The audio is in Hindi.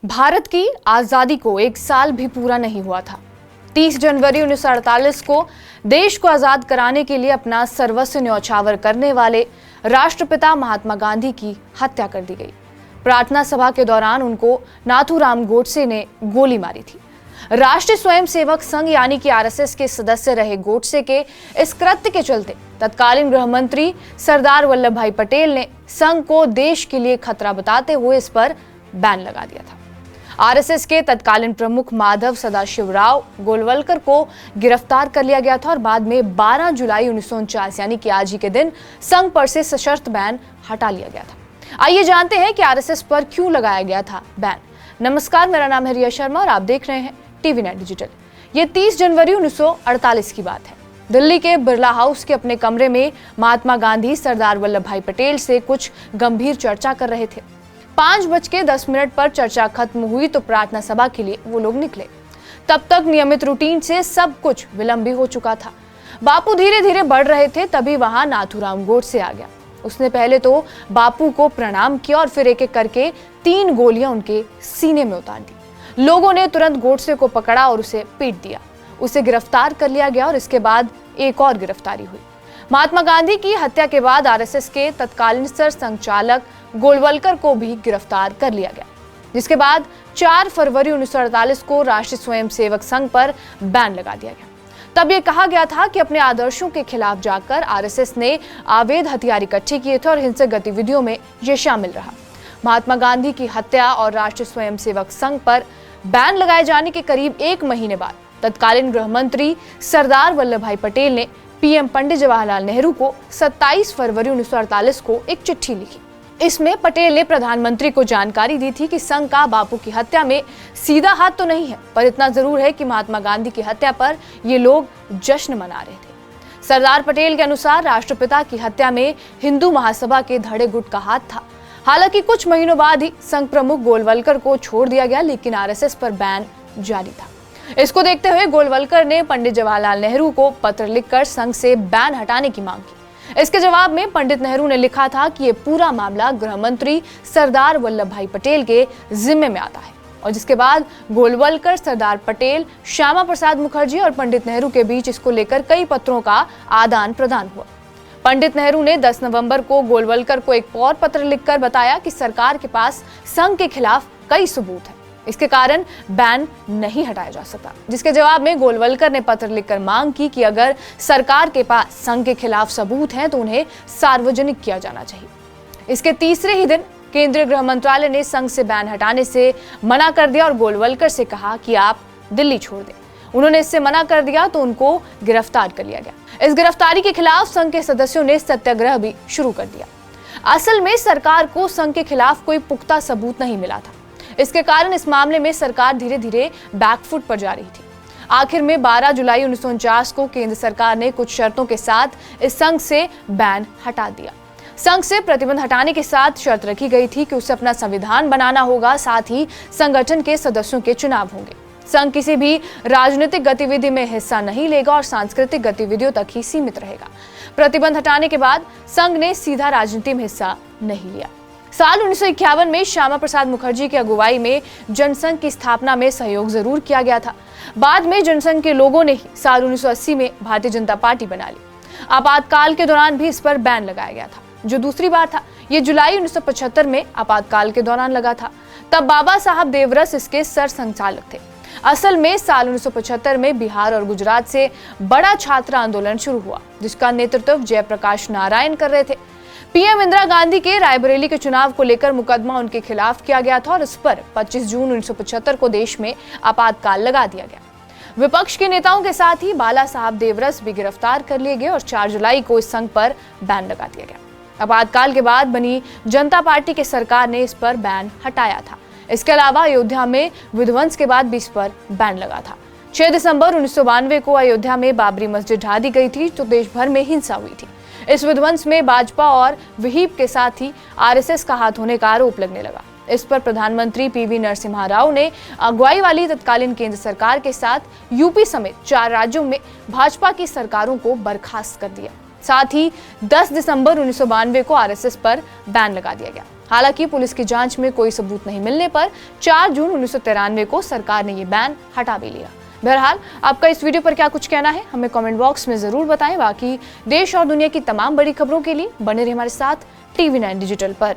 भारत की आजादी को एक साल भी पूरा नहीं हुआ था। 30 जनवरी 1948 को देश को आजाद कराने के लिए अपना सर्वस्व न्यौछावर करने वाले राष्ट्रपिता महात्मा गांधी की हत्या कर दी गई। प्रार्थना सभा के दौरान उनको नाथूराम गोडसे ने गोली मारी थी। राष्ट्रीय स्वयंसेवक संघ यानी कि आरएसएस के सदस्य रहे गोडसे के इस कृत्य के चलते तत्कालीन गृह मंत्री सरदार वल्लभ भाई पटेल ने संघ को देश के लिए खतरा बताते हुए इस पर बैन लगा दिया था। आरएसएस के तत्कालीन प्रमुख माधव सदाशिवराव गोलवलकर को गिरफ्तार कर लिया गया था और बाद में 12 जुलाई 1949 यानी कि आज ही के दिन संघ पर से सशर्त बैन हटा लिया गया था। आइए जानते हैं कि आरएसएस पर क्यों लगाया गया था बैन। नमस्कार, मेरा नाम है रिया शर्मा और आप देख रहे हैं टीवी नेट डिजिटल। ये 30 जनवरी 1948 की बात है। दिल्ली के बिरला हाउस के अपने कमरे में महात्मा गांधी सरदार वल्लभ भाई पटेल से कुछ गंभीर चर्चा कर रहे थे। 5:10 पर चर्चा खत्म हुई तो प्रार्थना सभा के लिए वो लोग निकले। तब तक नियमित रूटीन से सब कुछ विलंब भी हो चुका था। बापू धीरे धीरे बढ़ रहे थे, तभी वहां नाथूराम गोडसे आ गया। उसने पहले तो बापू को प्रणाम किया और फिर एक एक करके 3 गोलियां उनके सीने में उतार दी। लोगों ने तुरंत गोडसे को पकड़ा और उसे पीट दिया। उसे गिरफ्तार कर लिया गया और इसके बाद एक और गिरफ्तारी हुई। महात्मा गांधी की हत्या के बाद आरएसएस के तत्कालीन सर संचालक गोलवलकर को भी गिरफ्तार कर लिया गया, जिसके बाद 4 फरवरी 1948 को राष्ट्रीय स्वयंसेवक संघ पर बैन लगा दिया गया। तब यह कहा गया था कि अपने आदर्शों के खिलाफ जाकर आरएसएस ने अवैध हथियार इकट्ठे किए थे और हिंसक गतिविधियों में यह शामिल रहा। महात्मा गांधी की हत्या और राष्ट्रीय स्वयंसेवक संघ पर बैन लगाए जाने के करीब 1 महीने बाद तत्कालीन गृह मंत्री सरदार वल्लभ भाई पटेल ने पीएम पंडित जवाहरलाल नेहरू को 27 फरवरी 1948 को एक चिट्ठी लिखी। इसमें पटेल ने प्रधानमंत्री को जानकारी दी थी कि संघ का बापू की हत्या में सीधा हाथ तो नहीं है, पर इतना जरूर है कि महात्मा गांधी की हत्या पर ये लोग जश्न मना रहे थे। सरदार पटेल के अनुसार राष्ट्रपिता की हत्या में हिंदू महासभा के धड़े गुट का हाथ था। हालांकि कुछ महीनों बाद ही संघ प्रमुख गोलवलकर को छोड़ दिया गया, लेकिन आरएसएस पर बैन जारी था। इसको देखते हुए गोलवलकर ने पंडित जवाहरलाल नेहरू को पत्र लिखकर संघ से बैन हटाने की मांग की। इसके जवाब में पंडित नेहरू ने लिखा था कि ये पूरा मामला गृह मंत्री सरदार वल्लभ भाई पटेल के जिम्मे में आता है, और जिसके बाद गोलवलकर, सरदार पटेल, श्यामा प्रसाद मुखर्जी और पंडित नेहरू के बीच इसको लेकर कई पत्रों का आदान प्रदान हुआ। पंडित नेहरू ने 10 नवंबर को गोलवलकर को एक और पत्र लिखकर बताया कि सरकार के पास संघ के खिलाफ कई सबूत हैं, इसके कारण बैन नहीं हटाया जा सकता। जिसके जवाब में गोलवलकर ने पत्र लिखकर मांग की कि अगर सरकार के पास संघ के खिलाफ सबूत हैं तो उन्हें सार्वजनिक किया जाना चाहिए। इसके तीसरे ही दिन केंद्रीय गृह मंत्रालय ने संघ से बैन हटाने से मना कर दिया और गोलवलकर से कहा कि आप दिल्ली छोड़ दें। उन्होंने इससे मना कर दिया तो उनको गिरफ्तार कर लिया गया। इस गिरफ्तारी के खिलाफ संघ के सदस्यों ने सत्याग्रह भी शुरू कर दिया। असल में सरकार को संघ के खिलाफ कोई पुख्ता सबूत नहीं मिला था। इसके कारण इस मामले में सरकार धीरे धीरे बैकफुट पर जा रही थी। आखिर में 12 जुलाई 1949 को केंद्र सरकार ने कुछ शर्तों के साथ इस संघ से बैन हटा दिया। संघ से प्रतिबंध हटाने के साथ शर्त रखी गई थी कि उसे अपना संविधान बनाना होगा, साथ ही संगठन के सदस्यों के चुनाव होंगे। संघ किसी भी राजनीतिक गतिविधि में हिस्सा नहीं लेगा और सांस्कृतिक गतिविधियों तक ही सीमित रहेगा। प्रतिबंध हटाने के बाद संघ ने सीधा राजनीति में हिस्सा नहीं लिया। साल 1951 में श्यामा प्रसाद मुखर्जी की अगुवाई में जनसंघ की स्थापना में सहयोग जरूर किया गया था। बाद में जनसंघ के लोगों ने ही साल 1980 में भारतीय जनता पार्टी बना ली। आपातकाल के दौरान भी इस पर बैन लगाया गया था, जो दूसरी बार था। ये जुलाई 1975 में आपातकाल के दौरान लगा था। तब बाबा साहब देवरस इसके सर संचालक थे। असल में साल 1975 में बिहार और गुजरात से बड़ा छात्र आंदोलन शुरू हुआ, जिसका नेतृत्व जयप्रकाश नारायण कर रहे थे। पीएम इंदिरा गांधी के रायबरेली के चुनाव को लेकर मुकदमा उनके खिलाफ किया गया था और इस पर 25 जून 1975 को देश में आपातकाल लगा दिया गया। विपक्ष के नेताओं के साथ ही बाला साहब देवरस भी गिरफ्तार कर लिए गए और 4 जुलाई को इस संघ पर बैन लगा दिया गया। आपातकाल के बाद बनी जनता पार्टी की सरकार ने इस पर बैन हटाया था। इसके अलावा अयोध्या में विध्वंस के बाद भी इस पर बैन लगा था। 6 दिसंबर 1992 को अयोध्या में बाबरी मस्जिद ढा दी गई थी, तो देश भर में हिंसा हुई थी। इस विध्वंस में भाजपा और विहिप के साथ ही आरएसएस का हाथ होने का आरोप लगने लगा। इस पर प्रधानमंत्री पीवी नरसिम्हा राव ने अगुवाई वाली तत्कालीन केंद्र सरकार के साथ यूपी समेत 4 राज्यों में भाजपा की सरकारों को बर्खास्त कर दिया। साथ ही 10 दिसंबर 1992 को आरएसएस पर बैन लगा दिया गया। हालांकि पुलिस की जांच में कोई सबूत नहीं मिलने पर 4 जून 1993 को सरकार ने ये बैन हटा भी लिया। बहरहाल आपका इस वीडियो पर क्या कुछ कहना है हमें कमेंट बॉक्स में जरूर बताएं। बाकी देश और दुनिया की तमाम बड़ी खबरों के लिए बने रहिए हमारे साथ TV9 डिजिटल पर।